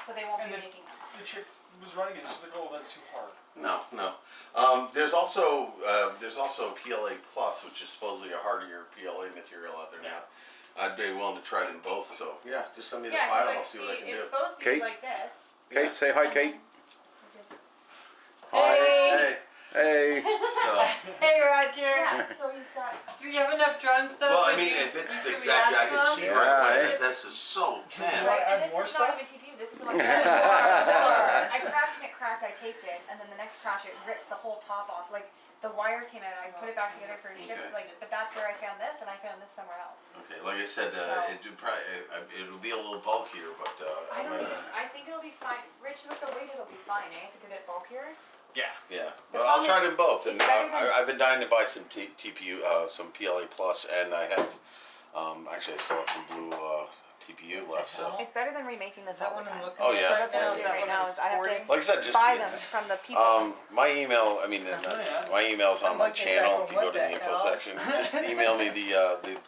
so they won't And be making them. The chick was running it. She's like, "Oh, that's too hard." No. There's also PLA Plus, which is supposedly a hardier PLA material out there now. I'd be willing to try it in both. So yeah, just send me the file. I'll see what I can do. It's supposed to Kate? be like this. Kate, say hi, Kate. Hey. Hey. So. Hey, Roger. Yeah, so he's got. Do you have enough drawn stuff? Well, I that mean, you- if it's you can exactly, I react can to? see Yeah, right away eh? that this is so thin. wanna Right, add and this more is stuff? not even TPU. This is the one. I crashed and it cracked. I taped it, and then the next crash it ripped the whole top off. Like the wire came out. I put it back together for a ship. Okay. Like, but that's where I found this, and I found this somewhere else. Okay, like I said, it'll be a little bulkier, but I don't even. I think it'll be fine. Rich, with the weight, it'll be fine. Eh? If it's a bit bulkier. Yeah. yeah. The But I'll problem try is them both, and it's better than- I've been dying to buy some TPU, some PLA Plus, and I have actually I still have some blue TPU left. So It's better than remaking this Is that all one the I'm time. looking Oh, at yeah. right That's what now? I'm Is doing that right what now. I'm Is I have to sporting? like I said, just buy them from the people. my email. I mean, my email's on I'm my looking channel. back If you on go to what the the info hell. section, just email me the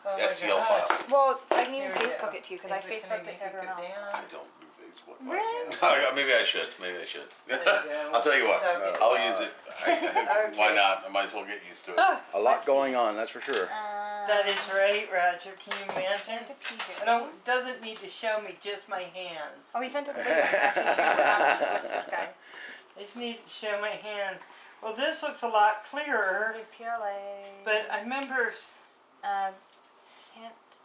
my STL God. file. Well, I can even Here we Facebook go. it to you because I Is it gonna Facebooked it make to everyone go else. down? I don't do Facebook. Really? Maybe I should. Maybe I should. There you go. I'll tell you what. Okay. I'll use it. Why Okay. not? I might as well get used to it. A lot going on, that's for sure. That is right, Roger. Can you imagine? Send it to PJ. I don't. Doesn't need to show me just my hands. Oh, he sent us a video. Actually, this guy. I just need to show my hands. Well, this looks a lot clearer, Big PLA. but I remember. Can't